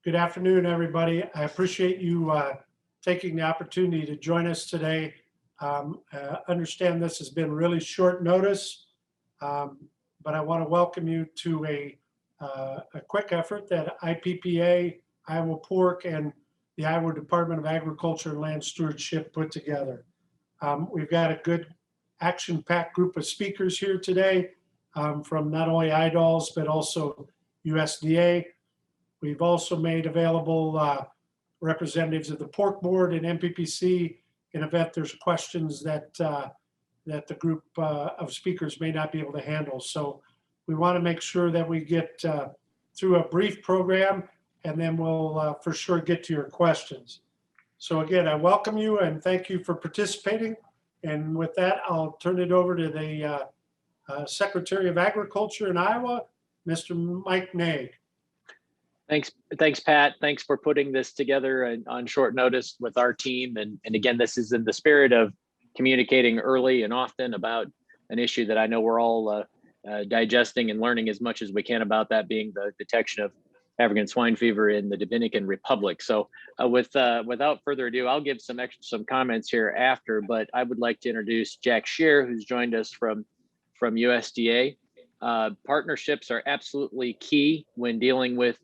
Good afternoon, everybody. I appreciate you taking the opportunity to join us today. Understand this has been really short notice, but I want to welcome you to a quick effort that IPPA, Iowa Pork, and the Iowa Department of Agriculture and Land Stewardship put together. We've got a good action-packed group of speakers here today from not only IDOLS, but also USDA. We've also made available representatives of the Pork Board and MPPC in event there's questions that the group of speakers may not be able to handle. So we want to make sure that we get through a brief program, and then we'll for sure get to your questions. So again, I welcome you and thank you for participating. And with that, I'll turn it over to the Secretary of Agriculture in Iowa, Mr. Mike Naig. Thanks, Pat. Thanks for putting this together on short notice with our team. And again, this is in the spirit of communicating early and often about an issue that I know we're all digesting and learning as much as we can about, that being the detection of African swine fever in the Dominican Republic. So without further ado, I'll give some comments here after, but I would like to introduce Jack Shear, who's joined us from USDA. Partnerships are absolutely key when dealing with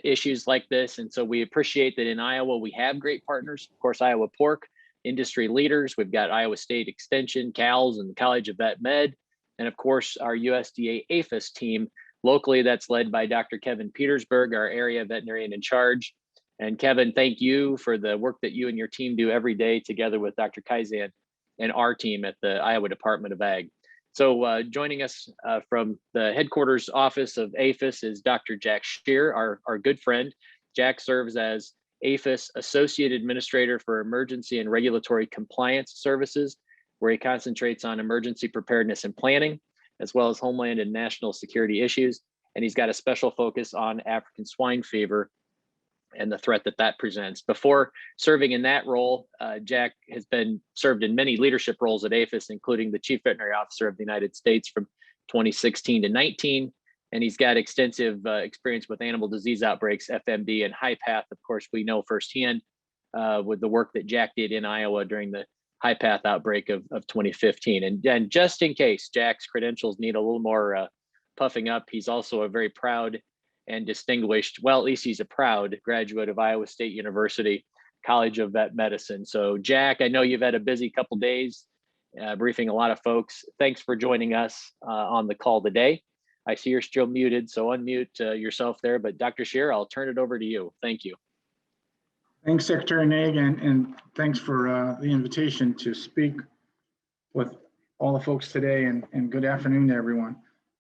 issues like this. And so we appreciate that in Iowa, we have great partners. Of course, Iowa Pork, industry leaders. We've got Iowa State Extension, CALS, and the College of Vet Med. And of course, our USDA APHIS team. Locally, that's led by Dr. Kevin Petersburg, our area veterinarian in charge. And Kevin, thank you for the work that you and your team do every day together with Dr. Kaizen and our team at the Iowa Department of Ag. So joining us from the headquarters office of APHIS is Dr. Jack Shear, our good friend. Jack serves as APHIS Associate Administrator for Emergency and Regulatory Compliance Services, where he concentrates on emergency preparedness and planning, as well as homeland and national security issues. And he's got a special focus on African swine fever and the threat that presents. Before serving in that role, Jack has served in many leadership roles at APHIS, including the Chief Veterinary Officer of the United States from 2016 to 19. And he's got extensive experience with animal disease outbreaks, FMD, and high path. Of course, we know firsthand with the work that Jack did in Iowa during the high path outbreak of 2015. And just in case Jack's credentials need a little more puffing up, he's also a very proud and distinguished, well, at least he's a proud graduate of Iowa State University College of Vet Medicine. So Jack, I know you've had a busy couple days briefing a lot of folks. Thanks for joining us on the call today. I see you're still muted, so unmute yourself there. But Dr. Shear, I'll turn it over to you. Thank you. Thanks, Secretary Naig, and thanks for the invitation to speak with all the folks today, and good afternoon to everyone.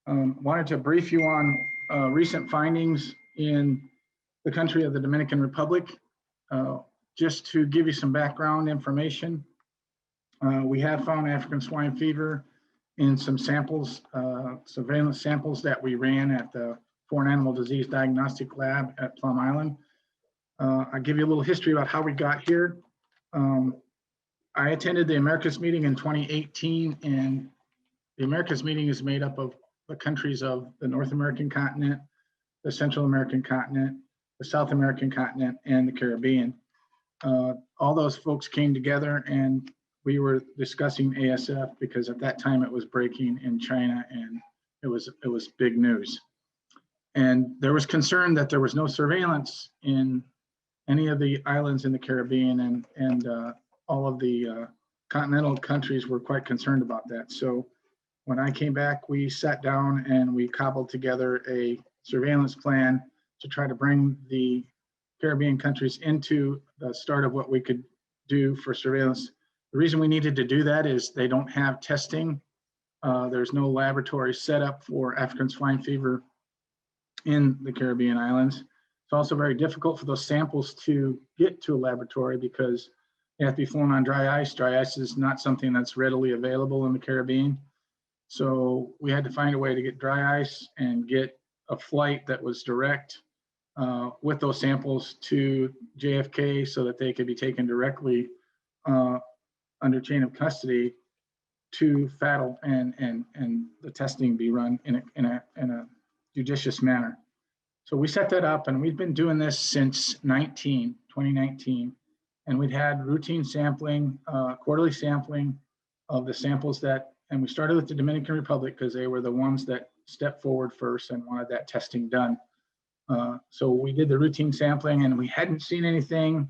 Wanted to brief you on recent findings in the country of the Dominican Republic. Just to give you some background information, we have found African swine fever in some samples, surveillance samples that we ran at the Foreign Animal Disease Diagnostic Lab at Plum Island. I'll give you a little history about how we got here. I attended the Americas meeting in 2018, and the Americas meeting is made up of the countries of the North American continent, the Central American continent, the South American continent, and the Caribbean. All those folks came together, and we were discussing ASF because at that time it was breaking in China, and it was big news. And there was concern that there was no surveillance in any of the islands in the Caribbean, and all of the continental countries were quite concerned about that. So when I came back, we sat down and we cobbled together a surveillance plan to try to bring the Caribbean countries into the start of what we could do for surveillance. The reason we needed to do that is they don't have testing. There's no laboratory set up for African swine fever in the Caribbean islands. It's also very difficult for those samples to get to a laboratory because they have to be flown on dry ice. Dry ice is not something that's readily available in the Caribbean. So we had to find a way to get dry ice and get a flight that was direct with those samples to JFK so that they could be taken directly under chain of custody to FATL and the testing be run in a judicious manner. So we set that up, and we've been doing this since 2019, and we'd had routine sampling, quarterly sampling of the samples and we started with the Dominican Republic because they were the ones that stepped forward first and wanted that testing done. So we did the routine sampling, and we hadn't seen anything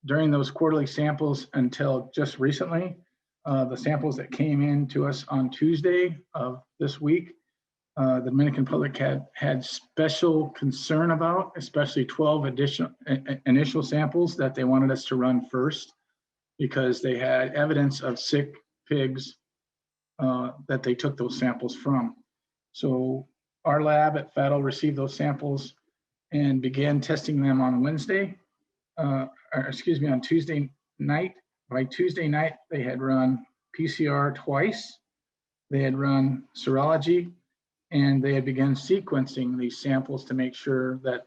during those quarterly samples until just recently. The samples that came in to us on Tuesday of this week, the Dominican Republic had special concern about, especially 12 additional initial samples that they wanted us to run first because they had evidence of sick pigs that they took those samples from. So our lab at FADL received those samples and began testing them on Wednesday, on Tuesday night. By Tuesday night, they had run PCR twice, they had run serology, and they had begun sequencing these samples to make sure that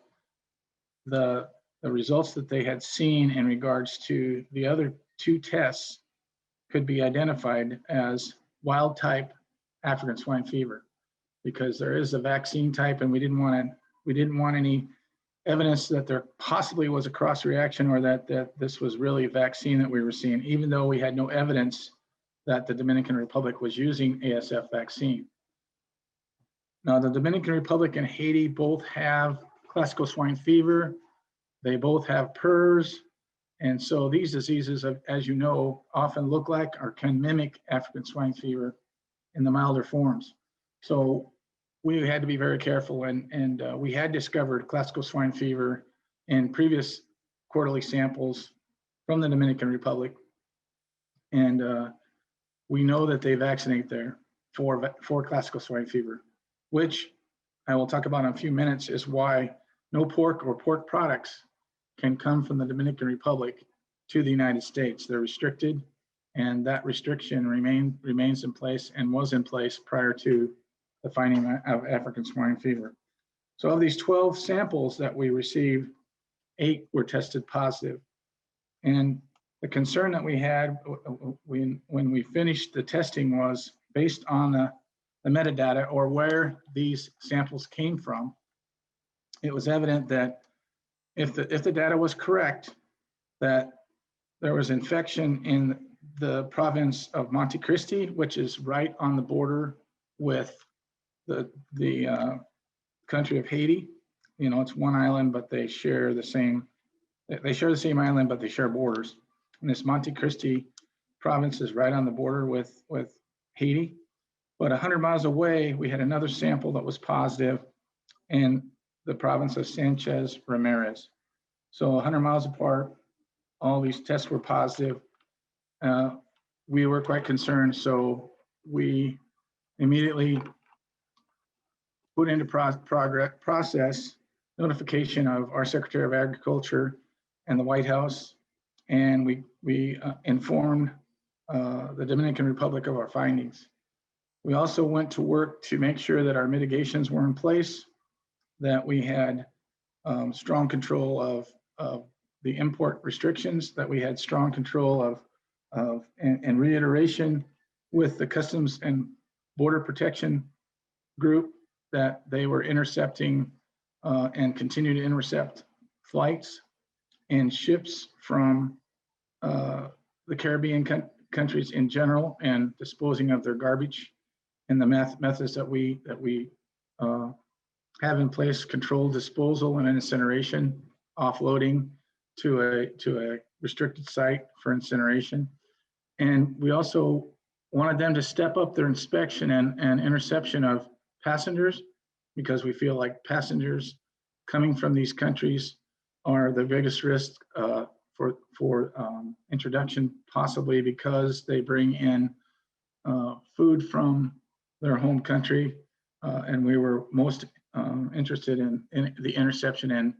the results that they had seen in regards to the other 2 tests could be identified as wild type African swine fever, because there is a vaccine type, and we didn't want any evidence that there possibly was a cross reaction or that this was really a vaccine that we were seeing, even though we had no evidence that the Dominican Republic was using ASF vaccine. Now, the Dominican Republic and Haiti both have classical swine fever. They both have PRRS. And so these diseases, as you know, often look like or can mimic African swine fever in the milder forms. So we had to be very careful, and we had discovered classical swine fever in previous quarterly samples from the Dominican Republic. And we know that they vaccinate there for classical swine fever, which I will talk about in a few minutes, is why no pork or pork products can come from the Dominican Republic to the United States. They're restricted, and that restriction remains in place and was in place prior to the finding of African swine fever. So of these 12 samples that we received, 8 were tested positive. And the concern that we had when we finished the testing was based on the metadata, or where these samples came from. It was evident that if the data was correct, that there was infection in the province of Monte Cristi, which is right on the border with the country of Haiti. You know, it's one island, but they share the same island, but they share borders. And this Monte Cristi province is right on the border with Haiti. But 100 miles away, we had another sample that was positive in the province of Sanchez Ramirez. So 100 miles apart, all these tests were positive. We were quite concerned, so we immediately put into process notification of our Secretary of Agriculture and the White House, and we informed the Dominican Republic of our findings. We also went to work to make sure that our mitigations were in place, that we had strong control of the import restrictions, that we had strong control and reiteration with the Customs and Border Protection Group that they were intercepting and continue to intercept flights and ships from the Caribbean countries in general, and disposing of their garbage, and the methods that we have in place: controlled disposal and incineration, offloading to a restricted site for incineration. And we also wanted them to step up their inspection and interception of passengers, because we feel like passengers coming from these countries are the biggest risk for introduction, possibly because they bring in food from their home country. And we were most interested in the interception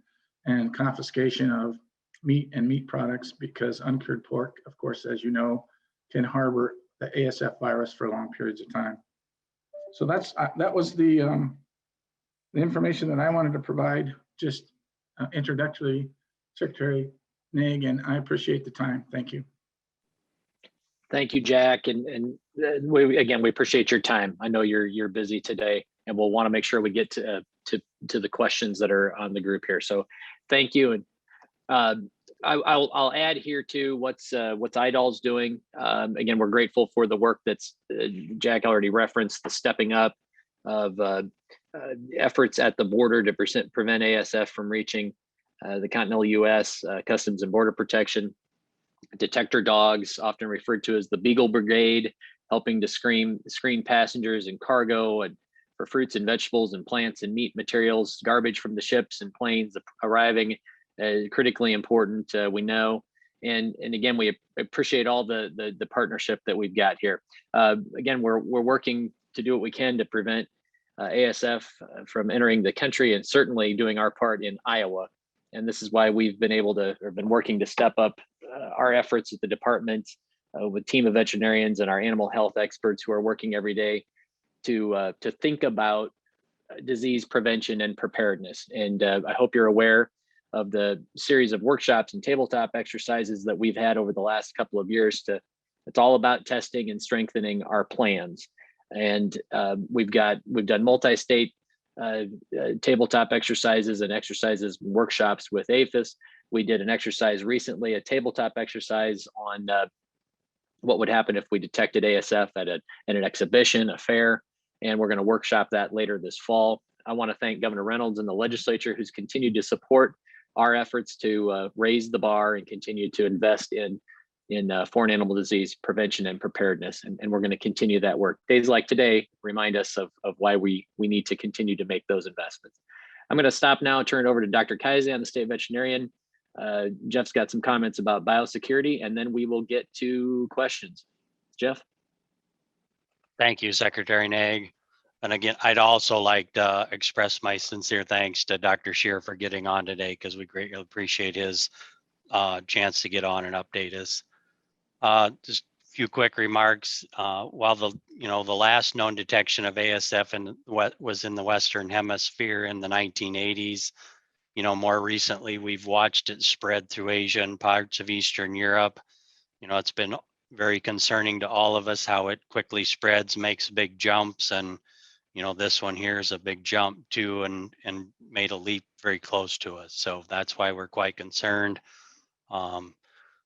and confiscation of meat and meat products, because uncured pork, of course, as you know, can harbor the ASF virus for long periods of time. So that was the information that I wanted to provide, just introductory, Secretary Naig, and I appreciate the time. Thank you. Thank you, Jack. And we appreciate your time. I know you're busy today, and we'll want to make sure we get to to the questions that are on the group here. So thank you. And I'll add here too what's IDOL's doing. Again, we're grateful for the work that's Jack already referenced, the stepping up of efforts at the border to prevent ASF from reaching the continental U.S. Customs and Border Protection, detector dogs, often referred to as the Beagle Brigade, helping to screen passengers and cargo and for fruits and vegetables and plants and meat materials, garbage from the ships and planes arriving. Critically important, we know, and again, we appreciate all the partnership that we've got here. Again, we're working to do what we can to prevent ASF from entering the country, and certainly doing our part in Iowa. And this is why we've been working to step up our efforts at the department with a team of veterinarians and our animal health experts who are working every day to think about disease prevention and preparedness. And I hope you're aware of the series of workshops and tabletop exercises that we've had over the last couple of years. It's all about testing and strengthening our plans. And we've done multi-state tabletop exercises and workshops with APHIS. We did an exercise recently, a tabletop exercise on what would happen if we detected ASF at an exhibition, a fair, and we're going to workshop that later this fall. I want to thank Governor Reynolds and the legislature who's continued to support our efforts to raise the bar and continue to invest in foreign animal disease prevention and preparedness. And we're going to continue that work. Days like today remind us of why we need to continue to make those investments. I'm going to stop now and turn it over to Dr. Kaizen, the state veterinarian. Jeff's got some comments about biosecurity, and then we will get to questions. Jeff? Thank you, Secretary Nag. And again, I'd also like to express my sincere thanks to Dr. Scheer for getting on today, because we greatly appreciate his chance to get on and update us. Just a few quick remarks. While the last known detection of ASF was in the Western Hemisphere in the 1980s, more recently we've watched it spread through Asia and parts of Eastern Europe. It's been very concerning to all of us how it quickly spreads, makes big jumps, and this one here is a big jump too, and made a leap very close to us. So that's why we're quite concerned.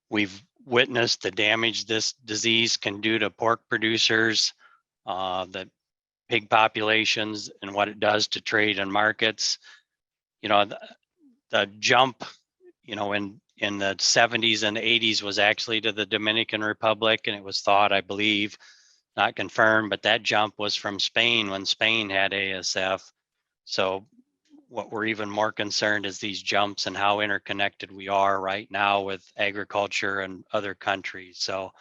We've witnessed the damage this disease can do to pork producers, the pig populations, and what it does to trade and markets. The jump, in the 70s and 80s was actually to the Dominican Republic, and it was thought, I believe, not confirmed, but that jump was from Spain when Spain had ASF. So what we're even more concerned is these jumps and how interconnected we are right now with agriculture and other countries. So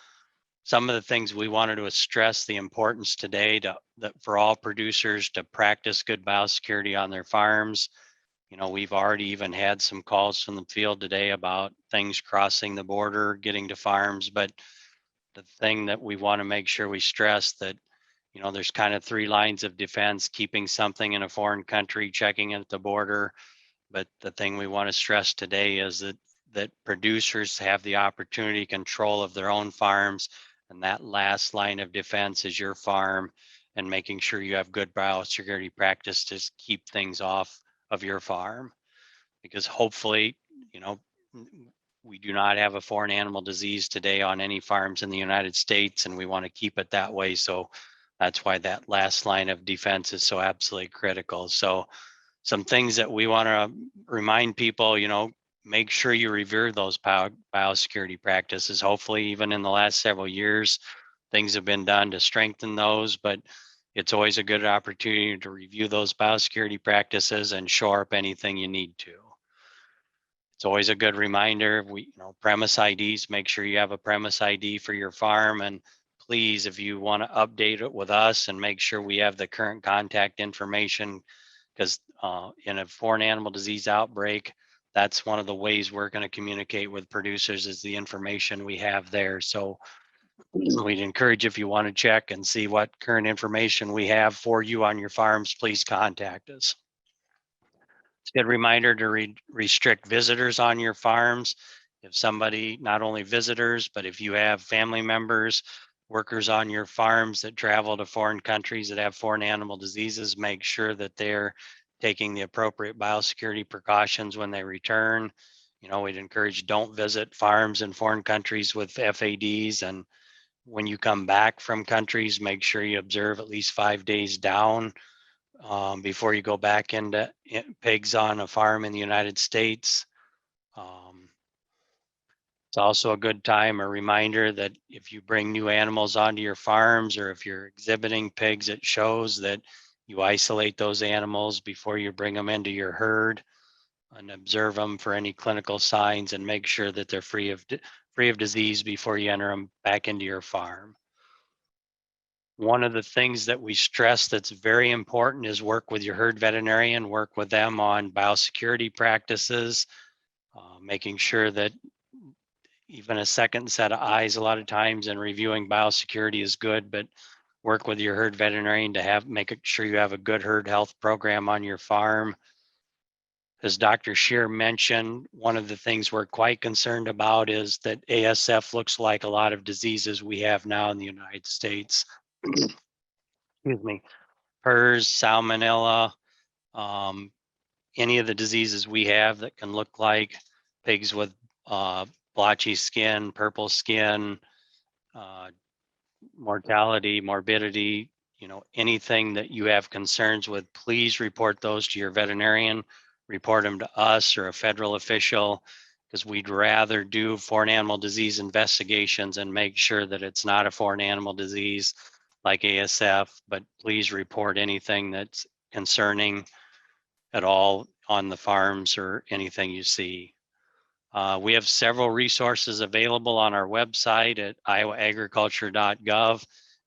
some of the things we wanted to stress the importance today for all producers to practice good biosecurity on their farms. We've already even had some calls from the field today about things crossing the border, getting to farms, but the thing that we want to make sure we stress that, there's kind of 3 lines of defense: keeping something in a foreign country, checking it at the border. But the thing we want to stress today is that producers have the opportunity, control of their own farms. And that last line of defense is your farm, and making sure you have good biosecurity practice to keep things off of your farm. Because hopefully, we do not have a foreign animal disease today on any farms in the United States, and we want to keep it that way. So that's why that last line of defense is so absolutely critical. So some things that we want to remind people, make sure you revere those biosecurity practices. Hopefully, even in the last several years, things have been done to strengthen those, but it's always a good opportunity to review those biosecurity practices and shore up anything you need to. It's always a good reminder. Premise IDs, make sure you have a premise ID for your farm. And please, if you want to update it with us and make sure we have the current contact information, because in a foreign animal disease outbreak, that's one of the ways we're going to communicate with producers, is the information we have there. So we'd encourage, if you want to check and see what current information we have for you on your farms, please contact us. It's a good reminder to restrict visitors on your farms. If somebody, not only visitors, but if you have family members, workers on your farms that travel to foreign countries that have foreign animal diseases, make sure that they're taking the appropriate biosecurity precautions when they return. You know, we'd encourage don't visit farms in foreign countries with FADs. And when you come back from countries, make sure you observe at least 5 days down before you go back into pigs on a farm in the United States. It's also a good time, a reminder that if you bring new animals onto your farms or if you're exhibiting pigs at shows, that you isolate those animals before you bring them into your herd and observe them for any clinical signs and make sure that they're free of disease before you enter them back into your farm. One of the things that we stress that's very important is work with your herd veterinarian, work with them on biosecurity practices, making sure that even a second set of eyes a lot of times in reviewing biosecurity is good, but work with your herd veterinarian to make sure you have a good herd health program on your farm. As Dr. Scheer mentioned, one of the things we're quite concerned about is that ASF looks like a lot of diseases we have now in the United States. Excuse me, PRRS, salmonella, any of the diseases we have that can look like pigs with blotchy skin, purple skin, mortality, morbidity, you know, anything that you have concerns with, please report those to your veterinarian, report them to us or a federal official, because we'd rather do foreign animal disease investigations and make sure that it's not a foreign animal disease like ASF, but please report anything that's concerning at all on the farms or anything you see. We have several resources available on our website at iowaagriculture.gov,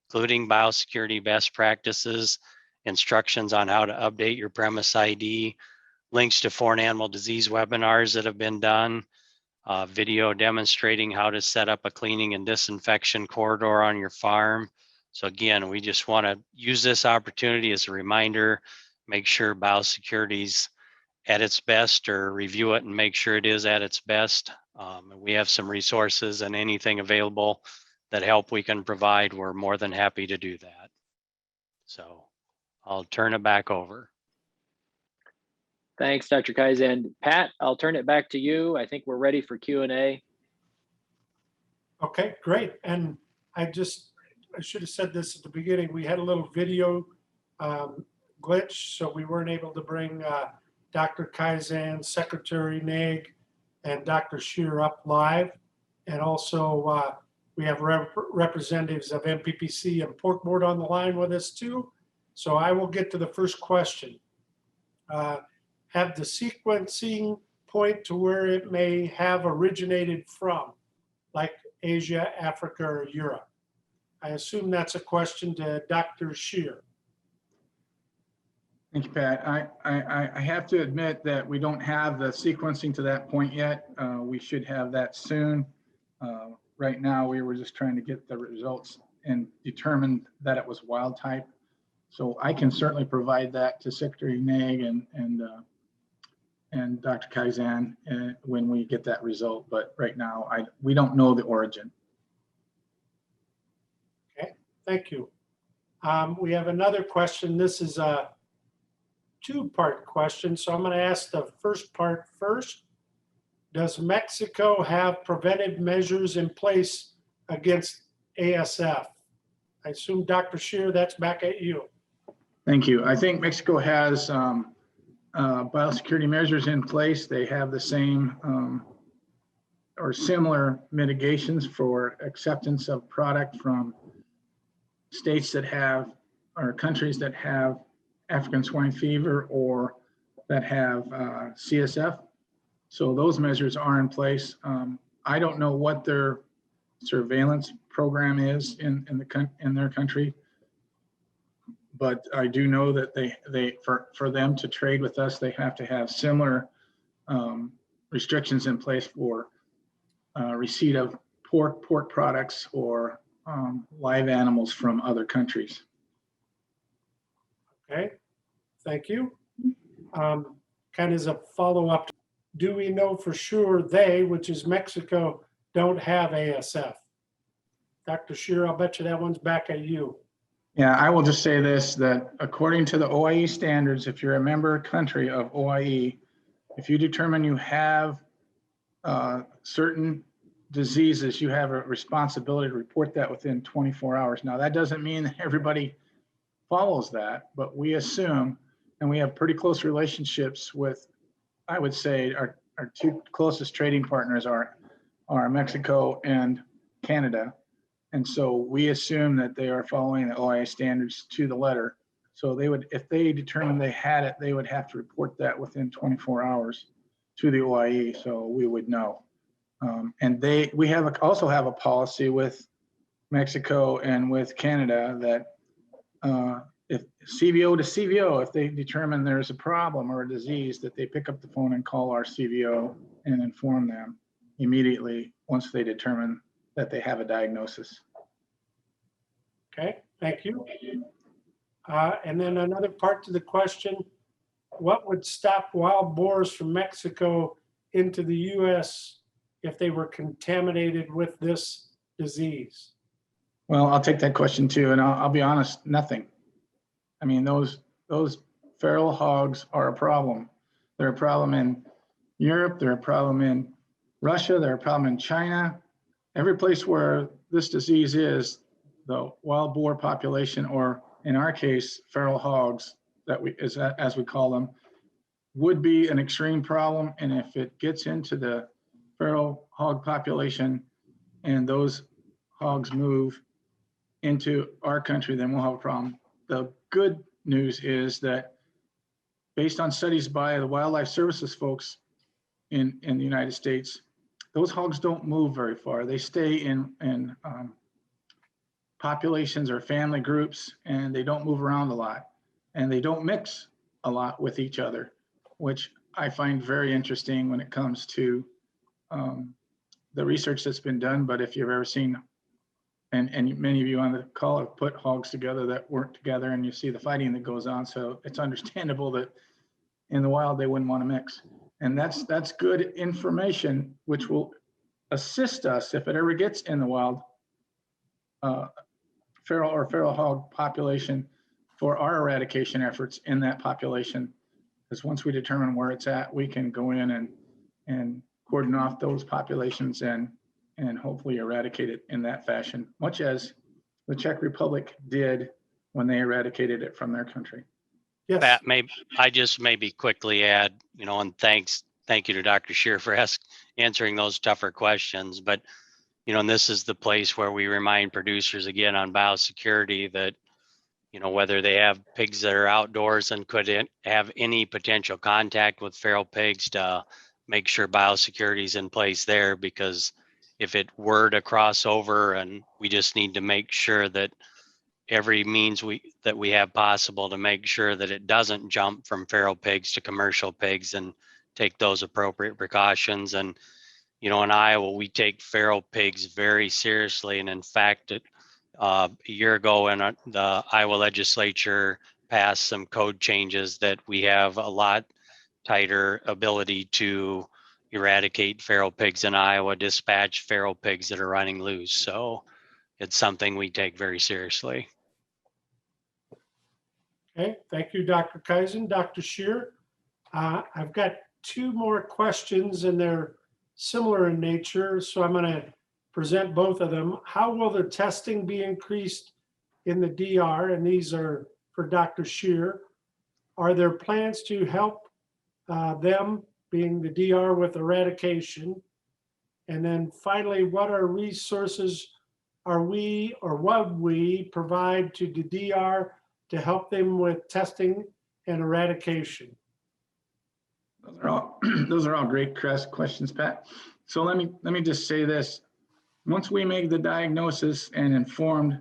including biosecurity best practices, instructions on how to update your premise ID, links to foreign animal disease webinars that have been done, video demonstrating how to set up a cleaning and disinfection corridor on your farm. So again, we just want to use this opportunity as a reminder, make sure biosecurity's at its best, or review it and make sure it is at its best. We have some resources and anything available that help we can provide, we're more than happy to do that. So I'll turn it back over. Thanks, Dr. Kaizen. Pat, I'll turn it back to you. I think we're ready for Q&A. Okay, great. And I should have said this at the beginning. We had a little video glitch, so we weren't able to bring Dr. Kaizen, Secretary Naig, and Dr. Scheer up live. And also we have representatives of MPPC and Pork Board on the line with us too. So I will get to the first question. Have the sequencing point to where it may have originated from, like Asia, Africa, or Europe? I assume that's a question to Dr. Scheer. Thank you, Pat. I have to admit that we don't have the sequencing to that point yet. We should have that soon. Right now, we were just trying to get the results and determined that it was wild type. So I can certainly provide that to Secretary Naig and Dr. Kaizen when we get that result. But right now, we don't know the origin. Okay, thank you. We have another question. This is a two-part question, so I'm going to ask the first part first. Does Mexico have preventive measures in place against ASF? I assume, Dr. Scheer, that's back at you. Thank you. I think Mexico has biosecurity measures in place. They have the same or similar mitigations for acceptance of product from states that have, or countries that have African swine fever or that have CSF. So those measures are in place. I don't know what their surveillance program is in their country, but I do know that for them to trade with us, they have to have similar restrictions in place for receipt of pork products or live animals from other countries. Okay, thank you. Kind of as a follow-up, do we know for sure they, which is Mexico, don't have ASF? Dr. Scheer, I'll bet you that one's back at you. Yeah, I will just say this, that according to the OIE standards, if you're a member country of OIE, if you determine you have certain diseases, you have a responsibility to report that within 24 hours. Now, that doesn't mean everybody follows that, but we assume, and we have pretty close relationships with, I would say, our two closest trading partners are Mexico and Canada. And so we assume that they are following the OIE standards to the letter. So they would, if they determined they had it, they would have to report that within 24 hours to the OIE, so we would know. And we also have a policy with Mexico and with Canada that if CVO to CVO, if they determine there's a problem or a disease, that they pick up the phone and call our CVO and inform them immediately once they determine that they have a diagnosis. Okay, thank you. And then another part to the question, what would stop wild boars from Mexico into the US if they were contaminated with this disease? Well, I'll take that question too, and I'll be honest, nothing. I mean, those feral hogs are a problem. They're a problem in Europe, they're a problem in Russia, they're a problem in China. Every place where this disease is, the wild boar population, or in our case, feral hogs, as we call them, would be an extreme problem. And if it gets into the feral hog population and those hogs move into our country, then we'll have a problem. The good news is that based on studies by the wildlife services folks in the United States, those hogs don't move very far. They stay in populations or family groups, and they don't move around a lot, and they don't mix a lot with each other, which I find very interesting when it comes to the research that's been done. But if you've ever seen, and many of you on the call have put hogs together that work together, and you see the fighting that goes on, so it's understandable that in the wild they wouldn't want to mix. And that's good information, which will assist us if it ever gets in the wild, feral hog population, for our eradication efforts in that population. Because once we determine where it's at, we can go in and cordon off those populations and hopefully eradicate it in that fashion, much as the Czech Republic did when they eradicated it from their country. Yes. Pat, I just maybe quickly add, and thank you to Dr. Scheer for answering those tougher questions. But, and this is the place where we remind producers again on biosecurity that, whether they have pigs that are outdoors and could have any potential contact with feral pigs, to make sure biosecurity is in place there, because if it were to cross over, and we just need to make sure that every means that we have possible to make sure that it doesn't jump from feral pigs to commercial pigs, and take those appropriate precautions. And, in Iowa, we take feral pigs very seriously. And in fact, a year ago, when the Iowa legislature passed some code changes, that we have a lot tighter ability to eradicate feral pigs in Iowa, dispatch feral pigs that are running loose. So it's something we take very seriously. Okay, thank you, Dr. Kaizen. Dr. Scheer, I've got two more questions, and they're similar in nature, so I'm going to present both of them. How will the testing be increased in the DR? And these are for Dr. Scheer. Are there plans to help them, being the DR, with eradication? And then finally, what are resources are we, or would we provide to the DR to help them with testing and eradication? Those are all great questions, Pat. So let me just say this. Once we make the diagnosis and informed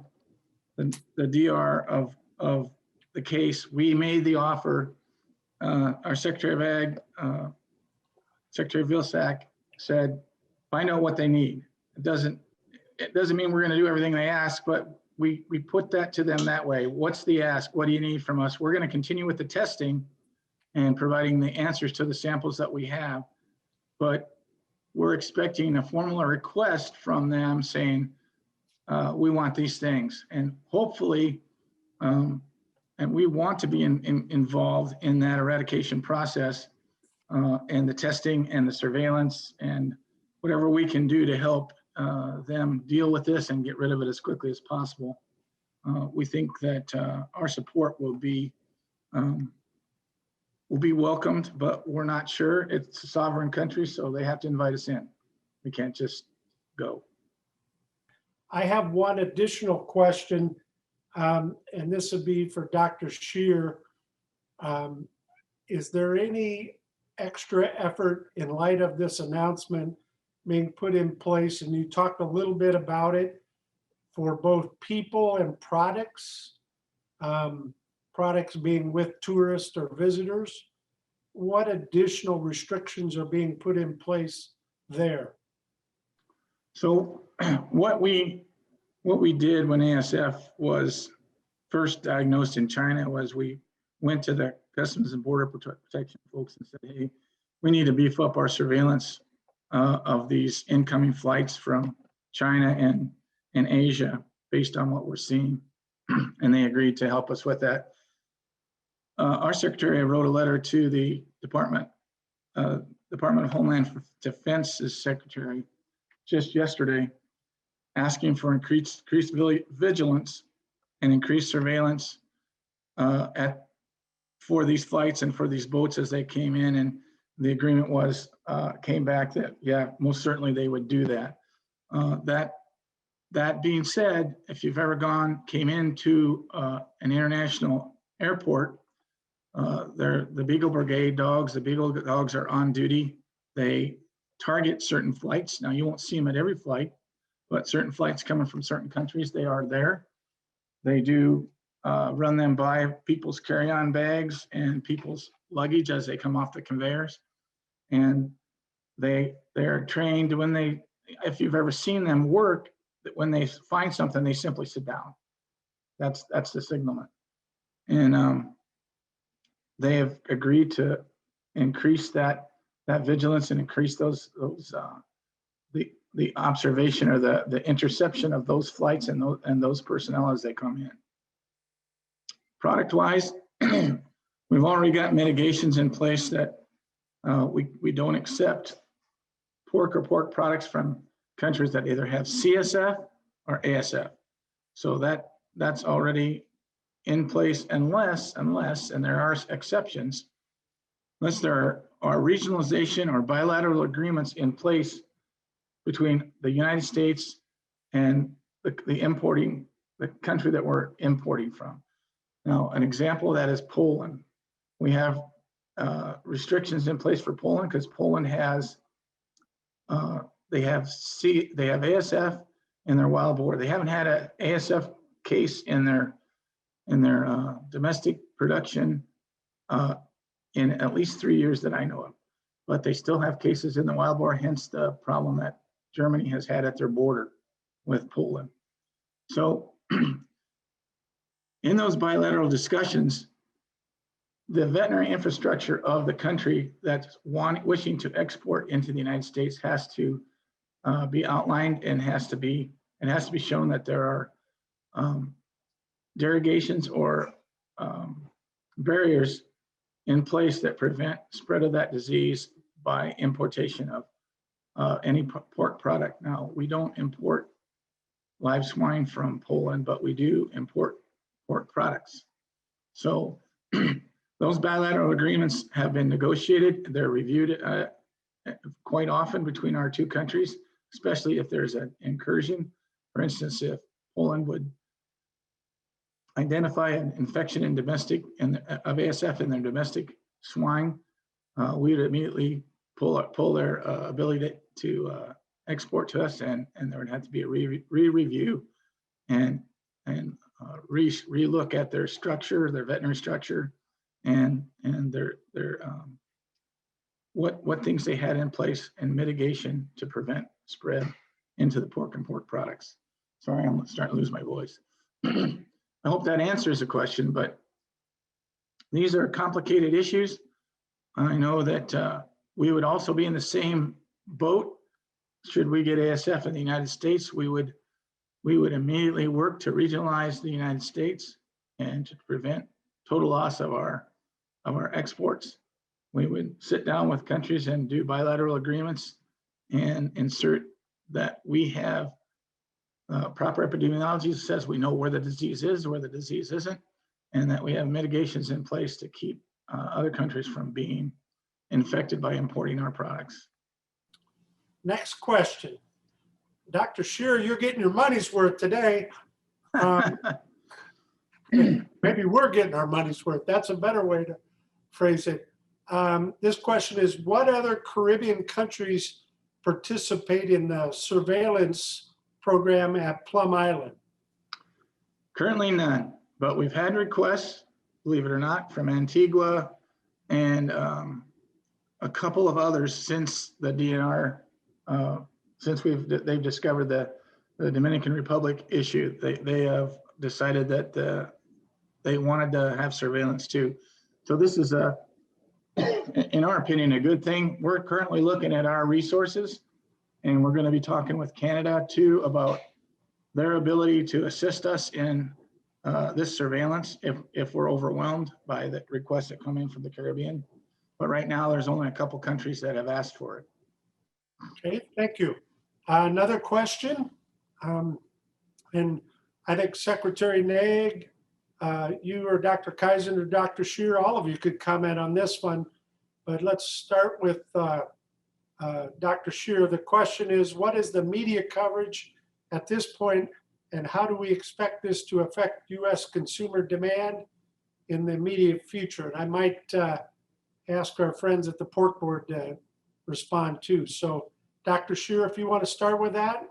the DR of the case, we made the offer. Our Secretary of Ag, Secretary Vilsack, said, find out what they need. It doesn't mean we're going to do everything they ask, but we put that to them that way. What's the ask? What do you need from us? We're going to continue with the testing and providing the answers to the samples that we have. But we're expecting a formal request from them saying, we want these things. And hopefully And we want to be involved in that eradication process, and the testing and the surveillance and whatever we can do to help them deal with this and get rid of it as quickly as possible. We think that our support will be welcomed, but we're not sure. It's a sovereign country, so they have to invite us in. We can't just go. I have one additional question, and this would be for Dr. Scheer. Is there any extra effort in light of this announcement being put in place? And you talked a little bit about it for both people and products, products being with tourists or visitors. What additional restrictions are being put in place there? So what we did when ASF was first diagnosed in China was we went to the Customs and Border Protection folks and said, hey, we need to beef up our surveillance of these incoming flights from China and Asia based on what we're seeing. And they agreed to help us with that. Our secretary wrote a letter to the Department of Homeland Defense's secretary just yesterday, asking for increased vigilance and increased surveillance for these flights and for these boats as they came in. And the agreement was, came back that, yeah, most certainly they would do that. That being said, if you've ever came into an international airport, they're the Beagle Brigade dogs. The Beagle dogs are on duty. They target certain flights. Now, you won't see them at every flight, but certain flights coming from certain countries, they are there. They do run them by people's carry-on bags and people's luggage as they come off the conveyors. And they're trained when if you've ever seen them work, that when they find something, they simply sit down. That's the signalman. And they have agreed to increase that vigilance and increase the observation or the interception of those flights and those personnel as they come in. Product-wise, we've already got mitigations in place that we don't accept pork or pork products from countries that either have CSF or ASF. So that's already in place unless, and there are exceptions, unless there are regionalization or bilateral agreements in place between the United States and the country that we're importing from. Now, an example of that is Poland. We have restrictions in place for Poland because Poland has they have ASF in their wild boar. They haven't had an ASF case in their domestic production in at least 3 years that I know of, but they still have cases in the wild boar, hence the problem that Germany has had at their border with Poland. So in those bilateral discussions, the veterinary infrastructure of the country that's wishing to export into the United States has to be outlined and has to be shown that there are derogations or barriers in place that prevent spread of that disease by importation of any pork product. Now, we don't import live swine from Poland, but we do import pork products. So those bilateral agreements have been negotiated. They're reviewed quite often between our two countries, especially if there's an incursion. For instance, if Poland would identify an infection in of ASF in their domestic swine, we would immediately pull their ability to export to us, and there would have to be a re-review and re-look at their structure, their veterinary structure, and their what things they had in place and mitigation to prevent spread into the pork and pork products. Sorry, I'm starting to lose my voice. I hope that answers the question, but these are complicated issues. I know that we would also be in the same boat. Should we get ASF in the United States, we would immediately work to regionalize the United States and to prevent total loss of our exports, we would sit down with countries and do bilateral agreements and insert that we have proper epidemiology that says we know where the disease is, where the disease isn't, and that we have mitigations in place to keep other countries from being infected by importing our products. Next question. Dr. Shearer, you're getting your money's worth today. Maybe we're getting our money's worth. That's a better way to phrase it. This question is, what other Caribbean countries participate in the surveillance program at Plum Island? Currently none, but we've had requests, believe it or not, from Antigua and a couple of others since the DNR, since they've discovered the Dominican Republic issue. They have decided that they wanted to have surveillance too. So this is in our opinion, a good thing. We're currently looking at our resources, and we're going to be talking with Canada too about their ability to assist us in this surveillance if we're overwhelmed by the requests that come in from the Caribbean. But right now, there's only a couple countries that have asked for it. Okay, thank you. Another question, and I think Secretary Naig, you or Dr. Kaizen or Dr. Shearer, all of you could comment on this one, but let's start with Dr. Shearer. The question is, what is the media coverage at this point, and how do we expect this to affect U.S. consumer demand in the immediate future? And I might ask our friends at the Pork Board to respond too. So Dr. Shearer, if you want to start with that.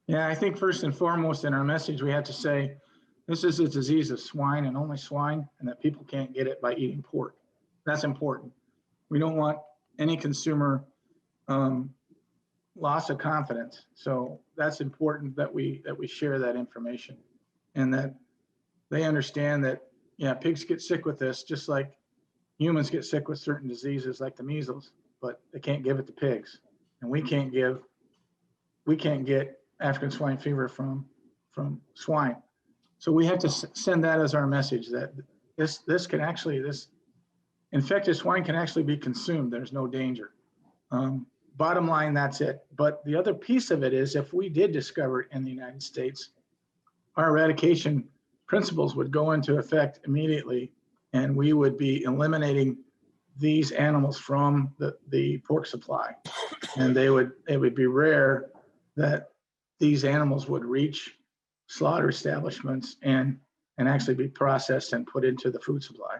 Yeah, I think first and foremost in our message, we have to say, this is a disease of swine and only swine, and that people can't get it by eating pork. That's important. We don't want any consumer loss of confidence. So that's important that we share that information, and that they understand that, yeah, pigs get sick with this, just like humans get sick with certain diseases like the measles, but they can't give it to pigs. And we can't get African swine fever from swine. So we have to send that as our message, that this infected swine can actually be consumed. There's no danger. Bottom line, that's it. But the other piece of it is, if we did discover it in the United States, our eradication principles would go into effect immediately, and we would be eliminating these animals from the pork supply. And it would be rare that these animals would reach slaughter establishments and actually be processed and put into the food supply.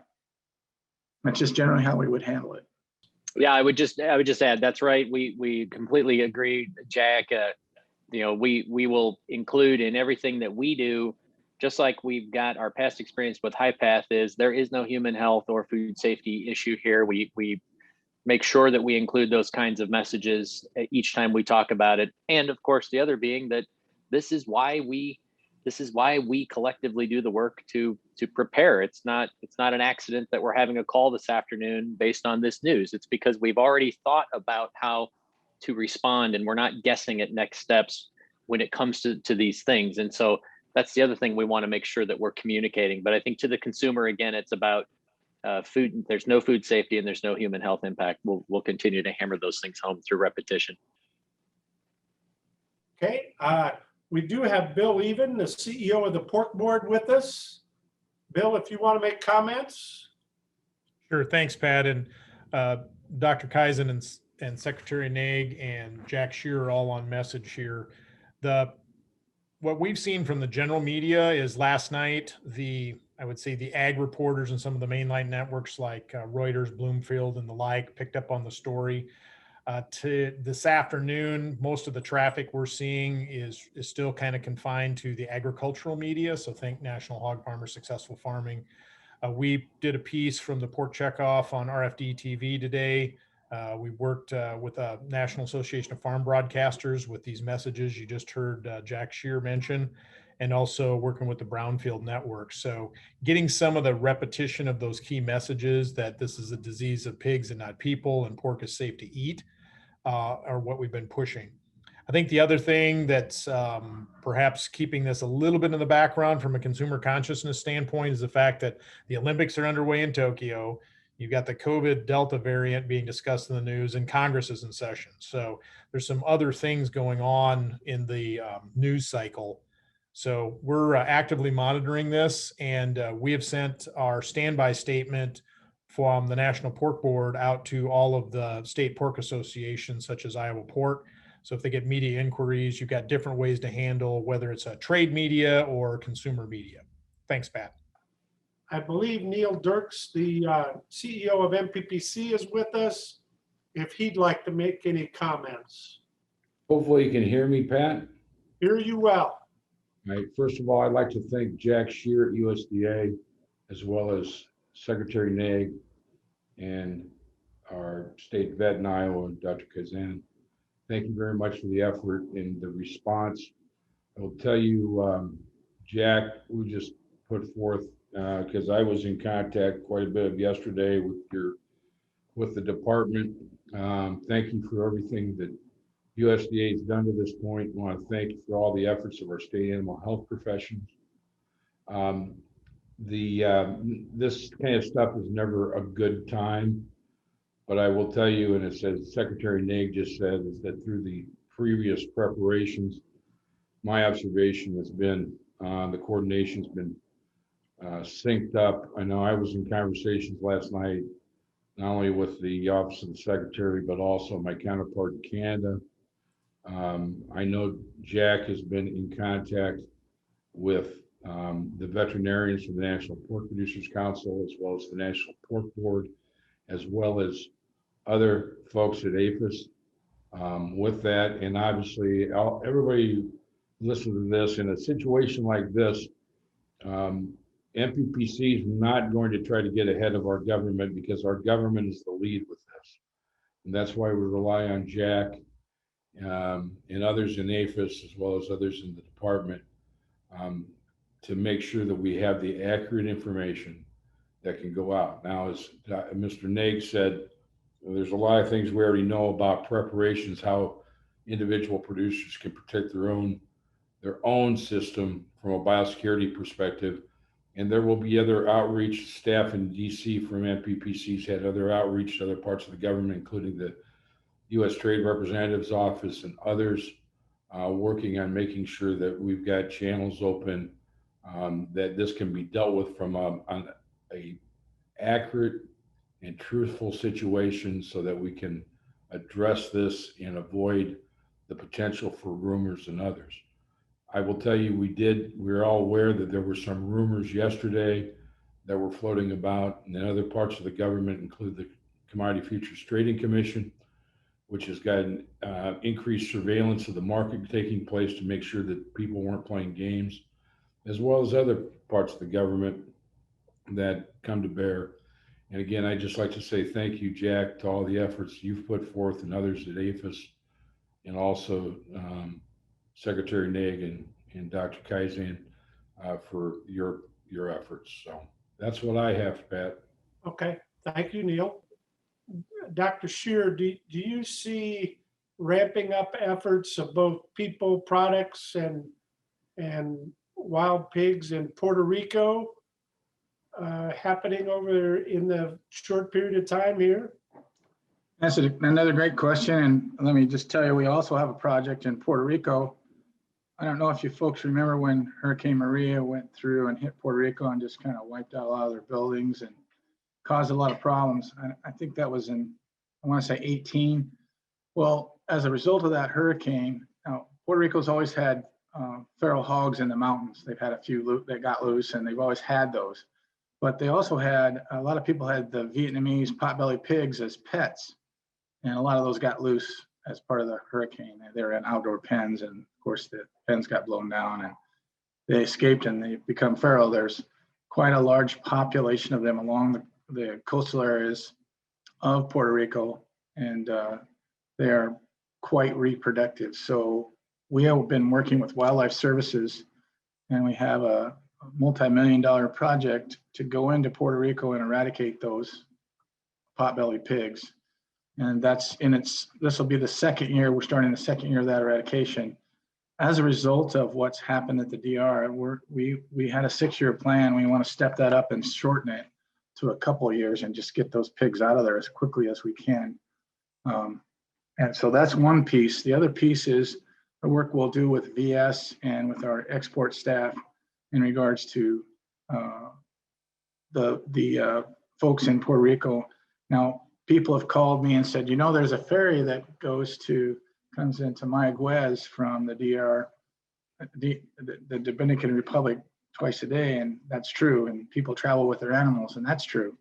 That's just generally how we would handle it. Yeah, I would just add, that's right. We completely agree, Jack. We will include in everything that we do, just like we've got our past experience with HiPath, is there is no human health or food safety issue here. We make sure that we include those kinds of messages each time we talk about it. And of course, the other being that this is why we collectively do the work to prepare. It's not an accident that we're having a call this afternoon based on this news. It's because we've already thought about how to respond, and we're not guessing at next steps when it comes to these things. And so that's the other thing we want to make sure that we're communicating. But I think to the consumer, again, it's about food. There's no food safety and there's no human health impact. We'll continue to hammer those things home through repetition. Okay, we do have Bill Even, the CEO of the Pork Board, with us. Bill, if you want to make comments. Sure, thanks, Pat. And Dr. Kaizen and Secretary Naig and Jack Shearer all on message here. What we've seen from the general media is last night, I would say the ag reporters and some of the mainline networks like Reuters, Bloomfield, and the like picked up on the story. To this afternoon, most of the traffic we're seeing is still kind of confined to the agricultural media. So think National Hog Farmer Successful Farming. We did a piece from the Pork Checkoff on RFD TV today. We worked with a National Association of Farm Broadcasters with these messages you just heard Jack Shearer mention, and also working with the Brownfield Network. So getting some of the repetition of those key messages that this is a disease of pigs and not people, and pork is safe to eat, are what we've been pushing. I think the other thing that's perhaps keeping this a little bit in the background from a consumer consciousness standpoint is the fact that the Olympics are underway in Tokyo. You've got the COVID Delta variant being discussed in the news, and Congress is in session. So there's some other things going on in the news cycle. So we're actively monitoring this, and we have sent our standby statement from the National Pork Board out to all of the state pork associations, such as Iowa Pork. So if they get media inquiries, you've got different ways to handle whether it's a trade media or consumer media. Thanks, Pat. I believe Neil Dirks, the CEO of MPPC, is with us. If he'd like to make any comments. Hopefully you can hear me, Pat. Hear you well. All right. First of all, I'd like to thank Jack Shear at USDA, as well as Secretary Naig and our state vet in Iowa, Dr. Kazan. Thank you very much for the effort and the response. I will tell you, Jack, we just put forth, because I was in contact quite a bit yesterday with the department. Thank you for everything that USDA has done to this point. I want to thank you for all the efforts of our state animal health professionals. This kind of stuff is never a good time, but I will tell you, and it says Secretary Naig just said, is that through the previous preparations, my observation has been the coordination's been synced up. I know I was in conversations last night, not only with the Office of the Secretary, but also my counterpart in Canada. I know Jack has been in contact with the veterinarians from the National Pork Producers Council, as well as the National Pork Board, as well as other folks at APHIS with that. And obviously, everybody listen to this. In a situation like this, MPPC is not going to try to get ahead of our government, because our government is the lead with this. And that's why we rely on Jack and others in APHIS, as well as others in the department, to make sure that we have the accurate information that can go out. Now, as Mr. Naig said, there's a lot of things we already know about preparations, how individual producers can protect their own system from a biosecurity perspective. And there will be other outreach. Staff in DC from MPPC's had other outreach to other parts of the government, including the U.S. Trade Representative's Office and others, working on making sure that we've got channels open, that this can be dealt with from a accurate and truthful situation, so that we can address this and avoid the potential for rumors and others. I will tell you, we're all aware that there were some rumors yesterday that were floating about, and in other parts of the government, include the Commodity Futures Trading Commission, which has gotten increased surveillance of the market taking place to make sure that people weren't playing games, as well as other parts of the government that come to bear. And again, I'd just like to say thank you, Jack, to all the efforts you've put forth, and others at APHIS, and also Secretary Naig and Dr. Kaizen for your efforts. So that's what I have, Pat. Okay, thank you, Neil. Dr. Shear, do you see ramping up efforts of both people, products, and wild pigs in Puerto Rico happening over in the short period of time here? That's another great question. And let me just tell you, we also have a project in Puerto Rico. I don't know if you folks remember when Hurricane Maria went through and hit Puerto Rico and just kind of wiped out a lot of their buildings and caused a lot of problems. I think that was in, I want to say 18. Well, as a result of that hurricane, now Puerto Rico's always had feral hogs in the mountains. They've had a few that got loose, and they've always had those. But they also had, a lot of people had the Vietnamese potbelly pigs as pets. And a lot of those got loose as part of the hurricane. They were in outdoor pens, and of course the pens got blown down and they escaped and they become feral. There's quite a large population of them along the coastal areas of Puerto Rico, and they are quite reproductive. So we have been working with Wildlife Services, and we have a multi-million-dollar project to go into Puerto Rico and eradicate those potbelly pigs. And this will be the second year, we're starting the second year of that eradication. As a result of what's happened at the DR, we had a 6-year plan. We want to step that up and shorten it to a couple of years and just get those pigs out of there as quickly as we can. And so that's one piece. The other piece is the work we'll do with VS and with our export staff in regards to the folks in Puerto Rico. Now, people have called me and said, you know, there's a ferry that comes into Mayagüez from the DR, the Dominican Republic twice a day, and that's true. And people travel with their animals, and that's true.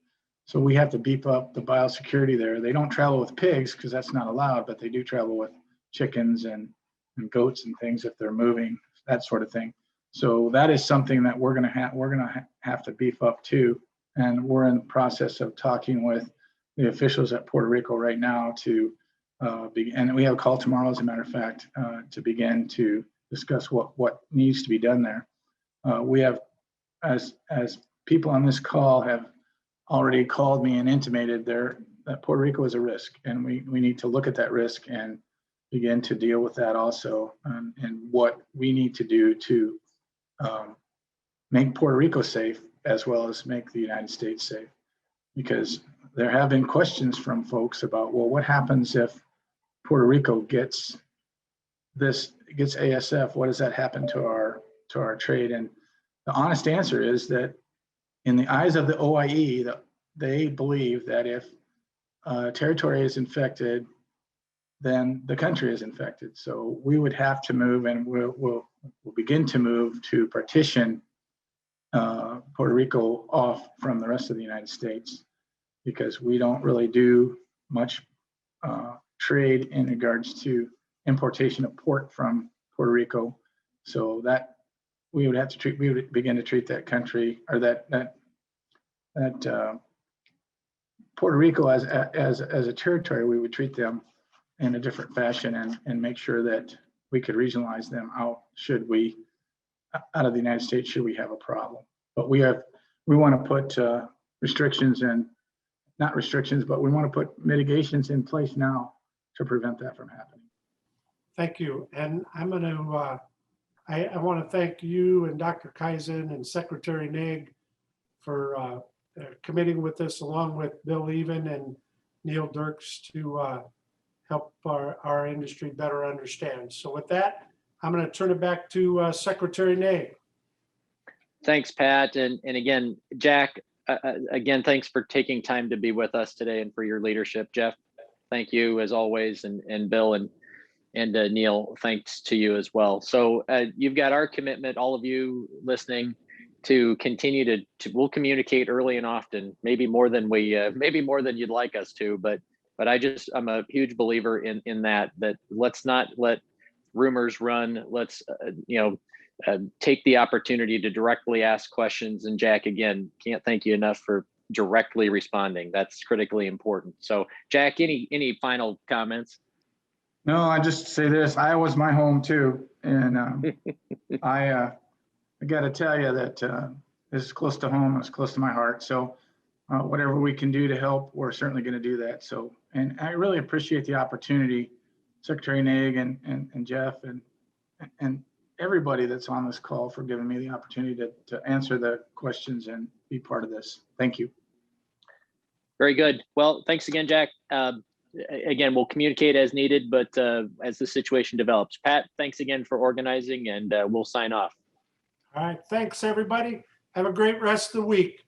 So we have to beef up the biosecurity there. They don't travel with pigs because that's not allowed, but they do travel with chickens and goats and things if they're moving, that sort of thing. So that is something that we're gonna have to beef up too. And we're in the process of talking with the officials at Puerto Rico right now to begin. And we have a call tomorrow, as a matter of fact, to begin to discuss what needs to be done there. We have, as people on this call have already called me and intimated that Puerto Rico is a risk, and we need to look at that risk and begin to deal with that also, and what we need to do to make Puerto Rico safe as well as make the United States safe. Because there have been questions from folks about, well, what happens if Puerto Rico gets ASF? What does that happen to our trade? And the honest answer is that in the eyes of the OIE, they believe that if territory is infected, then the country is infected. So we would have to move, and we'll begin to move to partition Puerto Rico off from the rest of the United States, because we don't really do much trade in regards to importation of pork from Puerto Rico. So that we would begin to treat that country, or that Puerto Rico as a territory. We would treat them in a different fashion and make sure that we could regionalize them out out of the United States should we have a problem. But we want to put restrictions, and not restrictions, but we want to put mitigations in place now to prevent that from happening. Thank you. And I'm going to, I want to thank you and Dr. Kaizen and Secretary Naig for committing with this, along with Bill Even and Neil Dirks, to help our industry better understand. So with that, I'm going to turn it back to Secretary Naig. Thanks, Pat. And again, Jack, again, thanks for taking time to be with us today and for your leadership. Jeff, thank you as always. And Bill and Neil, thanks to you as well. So you've got our commitment, all of you listening, to continue we'll communicate early and often, maybe more than you'd like us to, but I'm a huge believer in that let's not let rumors run. Let's, take the opportunity to directly ask questions. And Jack, again, can't thank you enough for directly responding. That's critically important. So Jack, any final comments? No, I just say this: Iowa's my home too, and I got to tell you that this is close to home. It's close to my heart. So whatever we can do to help, we're certainly going to do that. So, and I really appreciate the opportunity, Secretary Naig and Jeff and everybody that's on this call, for giving me the opportunity to answer the questions and be part of this. Thank you. Very good. Well, thanks again, Jack. Again, we'll communicate as needed, but as the situation develops. Pat, thanks again for organizing, and we'll sign off. All right. Thanks, everybody. Have a great rest of the week.